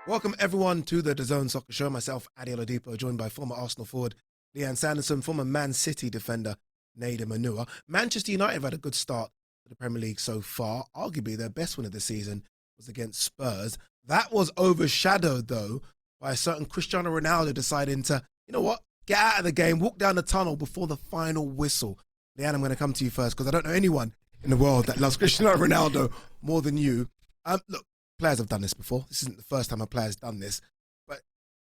Welcome everyone to the DAZN Soccer Show. Myself, Adi Oladipo, joined by former Arsenal forward Leanne Sanderson, former Man City defender Nader Manua. Manchester United have had a good start to the Premier League so far. Arguably their best win of the season was against Spurs. That was overshadowed though by a certain Cristiano Ronaldo deciding to, you know what, get out of the game, walk down the tunnel before the final whistle. Leanne, I'm going to come to you first because I don't know anyone in the world that loves Cristiano Ronaldo more than you. Look, players have done this before. This isn't the first time a player's done this. But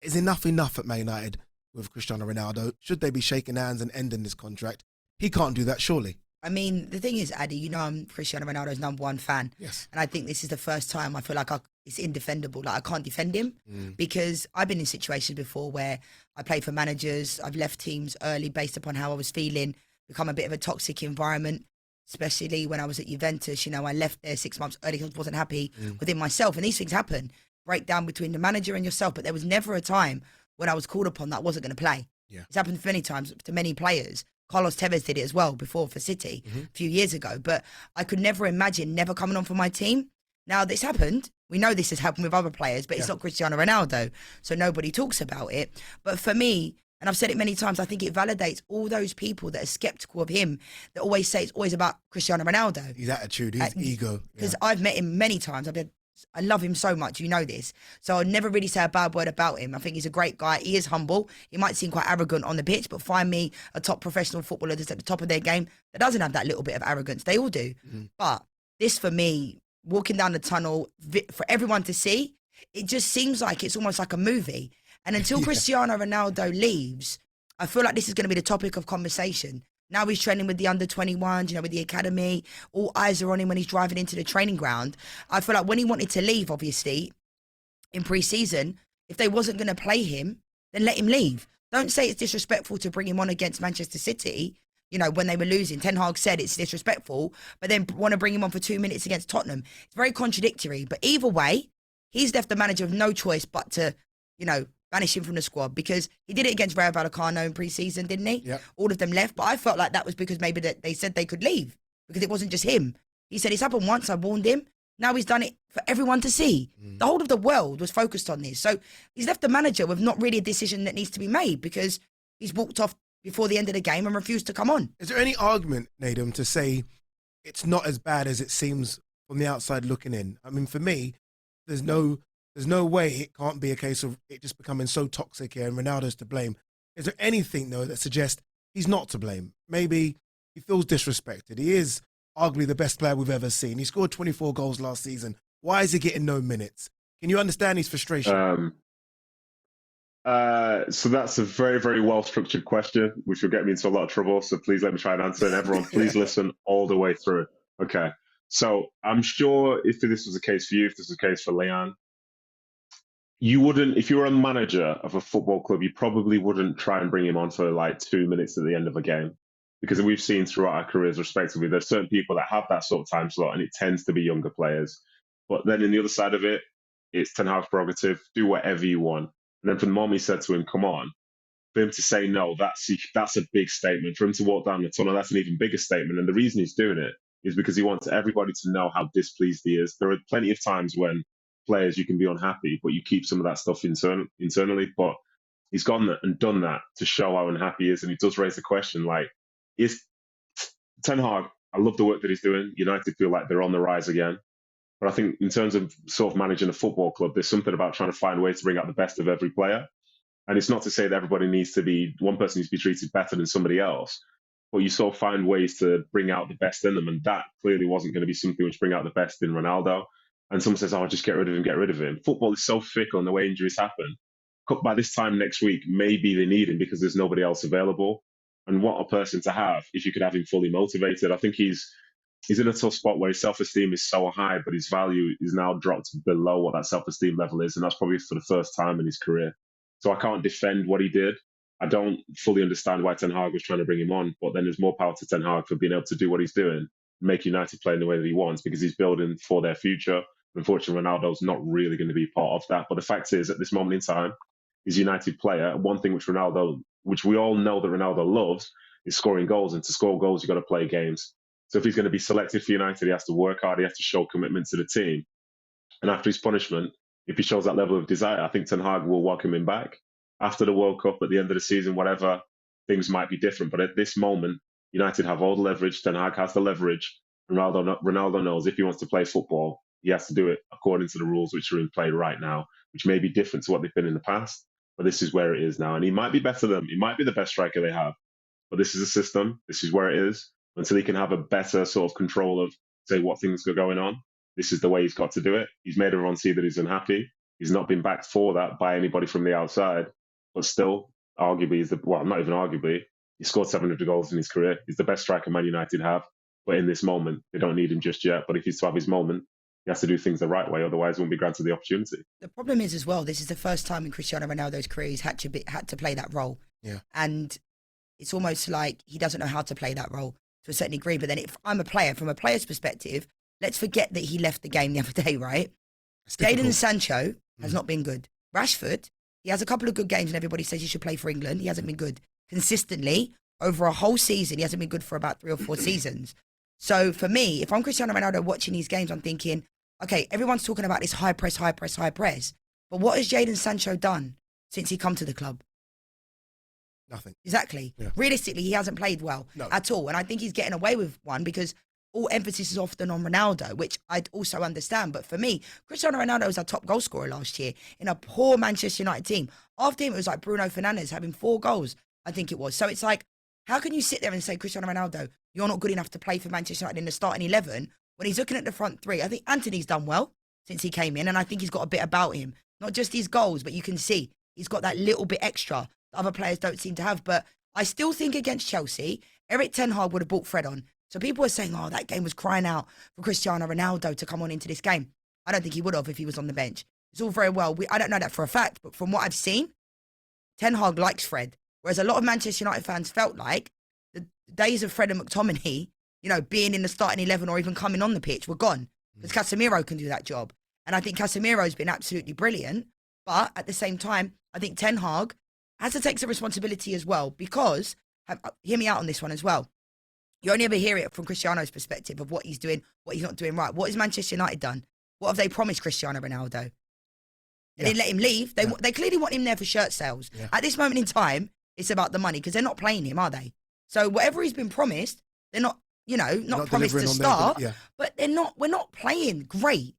is enough at Man United with Cristiano Ronaldo? Should they be shaking hands and ending this contract? He can't do that, surely. I mean, the thing is, Addy, you know I'm Cristiano Ronaldo's #1 fan. Yes. And I think this is the first time I feel like it's indefendable. Like, I can't defend him because I've been in situations before where I played for managers. I've left teams early based upon how I was feeling, become a bit of a toxic environment, especially when I was at Juventus. You know, I left there 6 months early because I wasn't happy within myself. And these things happen, breakdown between the manager and yourself. But there was never a time when I was called upon that I wasn't going to play. Yeah. It's happened many times to many players. Carlos Tevez did it as well before for City a few years ago. But I could never imagine never coming on for my team. Now, this happened. We know this has happened with other players, but it's not Cristiano Ronaldo. So nobody talks about it. But for me, and I've said it many times, I think it validates all those people that are skeptical of him, that always say it's always about Cristiano Ronaldo. His attitude, his ego. Because I've met him many times. I love him so much, you know this. So I'll never really say a bad word about him. I think he's a great guy. He is humble. He might seem quite arrogant on the pitch, but find me a top professional footballer that's at the top of their game that doesn't have that little bit of arrogance. They all do. But this, for me, walking down the tunnel for everyone to see, it just seems like it's almost like a movie. And until Cristiano Ronaldo leaves, I feel like this is going to be the topic of conversation. Now he's training with the under-21s, you know, with the academy. All eyes are on him when he's driving into the training ground. I feel like when he wanted to leave, obviously, in pre-season, if they wasn't going to play him, then let him leave. Don't say it's disrespectful to bring him on against Manchester City, you know, when they were losing. Ten Hag said it's disrespectful, but then want to bring him on for 2 minutes against Tottenham. It's very contradictory. But either way, he's left the manager with no choice but to, you know, banish him from the squad, because he did it against Rayo Vallecano in pre-season, didn't he? Yep. All of them left, but I felt like that was because maybe that they said they could leave because it wasn't just him. He said it's happened once, I warned him. Now he's done it for everyone to see. The whole of the world was focused on this. So he's left the manager with not really a decision that needs to be made because he's walked off before the end of the game and refused to come on. Is there any argument, Nadem, to say it's not as bad as it seems from the outside looking in? I mean, for me, there's no way it can't be a case of it just becoming so toxic here and Ronaldo's to blame. Is there anything, though, that suggests he's not to blame? Maybe he feels disrespected. He is arguably the best player we've ever seen. He scored 24 goals last season. Why is he getting no minutes? Can you understand his frustration? So that's a very, very well-structured question, which will get me into a lot of trouble. So please let me try and answer. And everyone, please listen all the way through. Okay. So I'm sure if this was the case for you, if this was the case for Leanne, you wouldn't, if you were a manager of a football club, you probably wouldn't try and bring him on for like 2 minutes at the end of a game. Because we've seen throughout our careers, respectively, there's certain people that have that sort of time slot, and it tends to be younger players. But then in the other side of it, it's Ten Hag's prerogative, do whatever you want. And then from the moment he said to him, come on, for him to say no, that's a big statement. For him to walk down the tunnel, that's an even bigger statement. And the reason he's doing it is because he wants everybody to know how displeased he is. There are plenty of times when players, you can be unhappy, but you keep some of that stuff internally. But he's gone and done that to show how unhappy he is. And he does raise the question, like, is Ten Hag, I love the work that he's doing. United feel like they're on the rise again. But I think in terms of sort of managing a football club, there's something about trying to find ways to bring out the best of every player. And it's not to say that everybody one person needs to be treated better than somebody else, but you sort of find ways to bring out the best in them. And that clearly wasn't going to be something which bring out the best in Ronaldo. And someone says, oh, just get rid of him. Football is so fickle, and the way injuries happen. By this time next week, maybe they need him because there's nobody else available. And what a person to have if you could have him fully motivated. I think he's in a tough spot where his self-esteem is so high, but his value is now dropped below what that self-esteem level is. And that's probably for the first time in his career. So I can't defend what he did. I don't fully understand why Ten Hag was trying to bring him on, but then there's more power to Ten Hag for being able to do what he's doing, make United play in the way that he wants, because he's building for their future. Unfortunately, Ronaldo's not really going to be part of that. But the fact is, at this moment in time, he's a United player. One thing which we all know that Ronaldo loves, is scoring goals. And to score goals, you've got to play games. So if he's going to be selected for United, he has to work hard. He has to show commitment to the team. And after his punishment, if he shows that level of desire, I think Ten Hag will welcome him back after the World Cup, at the end of the season, whatever. Things might be different, but at this moment, United have all the leverage. Ten Hag has the leverage. Ronaldo knows if he wants to play football, he has to do it according to the rules which are in play right now, which may be different to what they've been in the past. But this is where it is now, and he might be better than them. He might be the best striker they have, but this is a system. This is where it is. Until he can have a better sort of control of, say, what things are going on, this is the way he's got to do it. He's made everyone see that he's unhappy. He's not been backed for that by anybody from the outside, but still, arguably, not even arguably, he scored 700 goals in his career. He's the best striker Man United have, but in this moment, they don't need him just yet. But if he's to have his moment, he has to do things the right way, otherwise he won't be granted the opportunity. The problem is as well, this is the first time in Cristiano Ronaldo's career he's had to play that role. Yeah. And it's almost like he doesn't know how to play that role to a certain degree. But then if I'm a player, from a player's perspective, let's forget that he left the game the other day, right? Jadon Sancho has not been good. Rashford, he has a couple of good games and everybody says he should play for England. He hasn't been good consistently over a whole season. He hasn't been good for about 3 or 4 seasons. So for me, if I'm Cristiano Ronaldo watching these games, I'm thinking, okay, everyone's talking about this high press. But what has Jadon Sancho done since he come to the club? Nothing. Exactly. Yeah. Realistically, he hasn't played well at all. And I think he's getting away with one because all emphasis is often on Ronaldo, which I'd also understand. But for me, Cristiano Ronaldo was our top goal scorer last year in a poor Manchester United team. After him, it was like Bruno Fernandes having 4 goals, I think it was. So it's like, how can you sit there and say, Cristiano Ronaldo, you're not good enough to play for Manchester United in the starting 11 when he's looking at the front 3? I think Anthony's done well since he came in, and I think he's got a bit about him. Not just his goals, but you can see he's got that little bit extra that other players don't seem to have. But I still think against Chelsea, Eric Ten Hag would have brought Fred on. So people are saying, oh, that game was crying out for Cristiano Ronaldo to come on into this game. I don't think he would have if he was on the bench. It's all very well. I don't know that for a fact, but from what I've seen, Ten Hag likes Fred. Whereas a lot of Manchester United fans felt like the days of Fred and McTominay, being in the starting 11 or even coming on the pitch were gone. Because Casemiro can do that job. And I think Casemiro's been absolutely brilliant. But at the same time, I think Ten Hag has to take some responsibility as well, because, hear me out on this one as well, you only ever hear it from Cristiano's perspective of what he's doing, what he's not doing right. What has Manchester United done? What have they promised Cristiano Ronaldo? They didn't let him leave. They clearly want him there for shirt sales. Yeah. At this moment in time, it's about the money because they're not playing him, are they? So whatever he's been promised, they're not, not promised to start, but we're not playing great.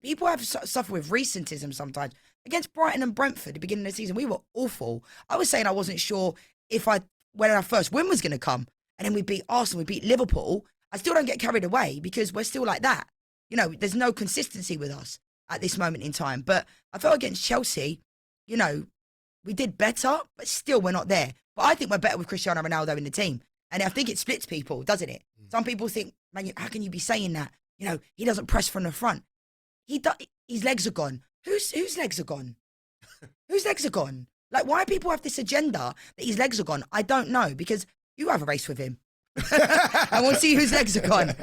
People have suffered with recentism sometimes. Against Brighton and Brentford at the beginning of the season, we were awful. I was saying I wasn't sure when our first win was going to come. And then we beat Arsenal, we beat Liverpool. I still don't get carried away because we're still like that. There's no consistency with us at this moment in time. But I felt against Chelsea, we did better, but still we're not there. But I think we're better with Cristiano Ronaldo in the team. And I think it splits people, doesn't it? Some people think, man, how can you be saying that? He doesn't press from the front. His legs are gone. Whose legs are gone? Whose legs are gone? Like, why people have this agenda that his legs are gone? I don't know, because you have a race with him. I want to see whose legs are gone.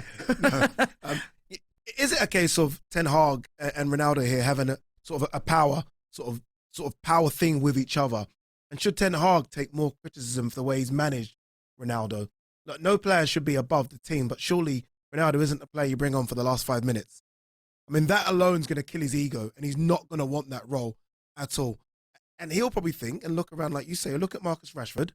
Is it a case of Ten Hag and Ronaldo here having a sort of a power, sort of power thing with each other? And should Ten Hag take more criticism for the way he's managed Ronaldo? Look, no player should be above the team, but surely Ronaldo isn't the player you bring on for the last 5 minutes. I mean, that alone is going to kill his ego, and he's not going to want that role at all. And he'll probably think and look around, like you say, look at Marcus Rashford,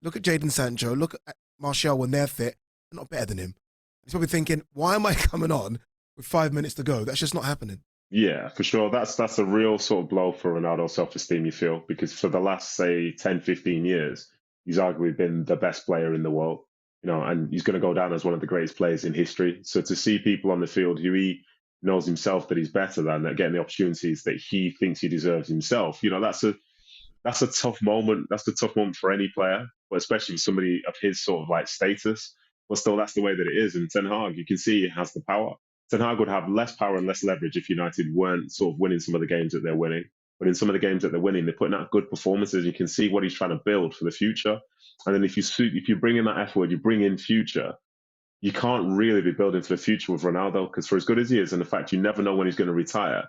look at Jadon Sancho, look at Martial when they're fit. They're not better than him. He's probably thinking, why am I coming on with 5 minutes to go? That's just not happening. Yeah, for sure. That's a real sort of blow for Ronaldo's self-esteem, you feel, because for the last, say, 10, 15 years, he's arguably been the best player in the world, and he's going to go down as one of the greatest players in history. So to see people on the field who he knows himself that he's better than, that getting the opportunities that he thinks he deserves himself, that's a tough moment. That's a tough moment for any player, but especially for somebody of his sort of like status. But still, that's the way that it is. And Ten Hag, you can see he has the power. Ten Hag would have less power and less leverage if United weren't sort of winning some of the games that they're winning. But in some of the games that they're winning, they're putting out good performances. You can see what he's trying to build for the future. And then if you bring in that F word, you bring in future, you can't really be building for the future with Ronaldo, because for as good as he is, and the fact you never know when he's going to retire,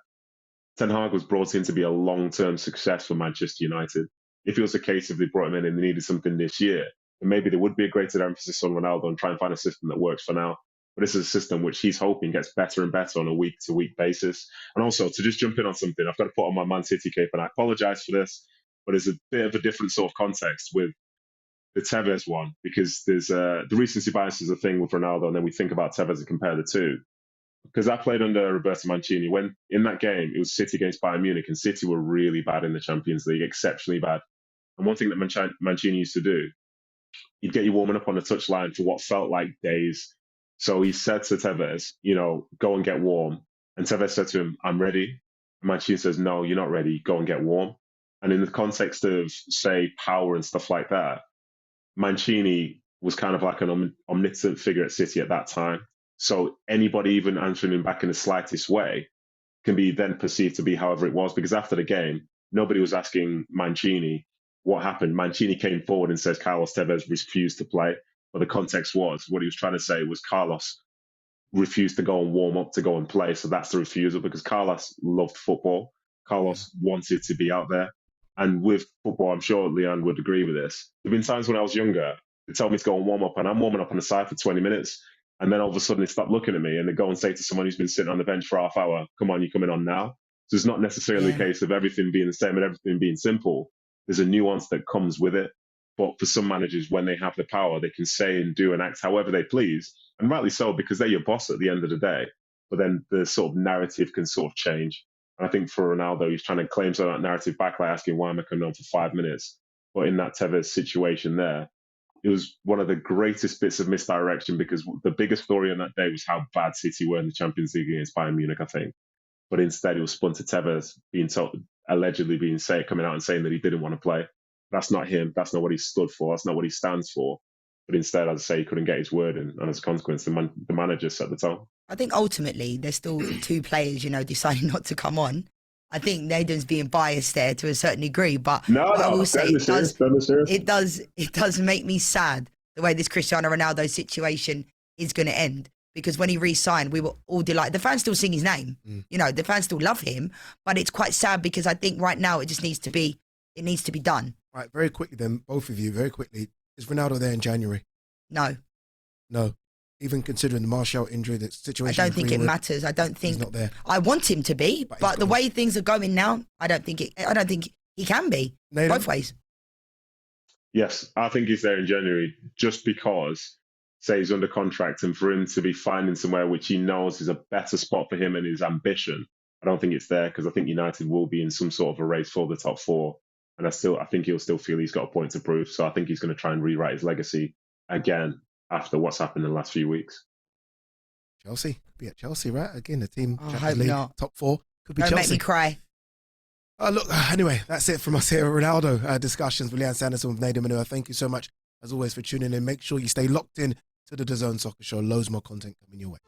Ten Hag was brought in to be a long-term success for Manchester United. If it was a case of they brought him in and they needed something this year, then maybe there would be a greater emphasis on Ronaldo and try and find a system that works for now. but this is a system which he's hoping gets better and better on a week-to-week basis. And also, to just jump in on something, I've got to put on my Man City cape, and I apologise for this, but it's a bit of a different sort of context with the Tevez one, because there's the recency bias is a thing with Ronaldo, and then we think about Tevez and compare the two. Because I played under Roberto Mancini, when in that game, it was City against Bayern Munich, and City were really bad in the Champions League, exceptionally bad. And one thing that Mancini used to do, he'd get you warming up on the touchline for what felt like days. So he said to Tevez, go and get warm. And Tevez said to him, I'm ready. And Mancini says, no, you're not ready. Go and get warm. And in the context of, say, power and stuff like that, Mancini was kind of like an omnipotent figure at City at that time. So anybody even answering him back in the slightest way can be then perceived to be however it was. Because after the game, nobody was asking Mancini what happened. Mancini came forward and says Carlos Tevez refused to play. But the context was, what he was trying to say was Carlos refused to go and warm up to go and play. So that's the refusal, because Carlos loved football. Carlos wanted to be out there. And with football, I'm sure Leanne would agree with this. There have been times when I was younger, they tell me to go and warm up, and I'm warming up on the side for 20 minutes. And then all of a sudden they stop looking at me and they go and say to someone who's been sitting on the bench for half hour, come on, you're coming on now. So it's not necessarily a case of everything being the same and everything being simple. There's a nuance that comes with it. But for some managers, when they have the power, they can say and do and act however they please. And rightly so, because they're your boss at the end of the day. But then the sort of narrative can sort of change. And I think for Ronaldo, he's trying to claim some of that narrative back by asking, why am I coming on for 5 minutes? But in that Tevez situation there, it was one of the greatest bits of misdirection, because the biggest story on that day was how bad City were in the Champions League against Bayern Munich, I think. But instead, it was spun to Tevez allegedly coming out and saying that he didn't want to play. That's not him. That's not what he stood for. That's not what he stands for. But instead, as I say, he couldn't get his word in. And as a consequence, the manager set the tone. I think ultimately there's still two players, deciding not to come on. I think Nathan's being biased there to a certain degree, but I will say it does make me sad the way this Cristiano Ronaldo situation is going to end. Because when he re-signed, we were all delighted. The fans still sing his name. The fans still love him, but it's quite sad because I think right now it just needs to be done. Right, very quickly then, both of you, very quickly. Is Ronaldo there in January? No. Even considering the Martial injury, the situation. I don't think it matters. I don't think he's not there. I want him to be, but the way things are going now, I don't think he can be. Nathan? Both ways. Yes, I think he's there in January, just because, say, he's under contract, and for him to be finding somewhere which he knows is a better spot for him and his ambition, I don't think it's there, because I think United will be in some sort of a race for the top four. And I think he'll still feel he's got a point to prove. So I think he's going to try and rewrite his legacy again after what's happened in the last few weeks. Chelsea. Could be at Chelsea, right? Again, the team, I hope not. top four. Could be Don't Chelsea. make me cry. Look, anyway, that's it from us here at Ronaldo Discussions with Leanne Sanderson, with Nader Manua. Thank you so much, as always, for tuning in. Make sure you stay locked in to the DAZN Soccer Show. Loads more content coming your way.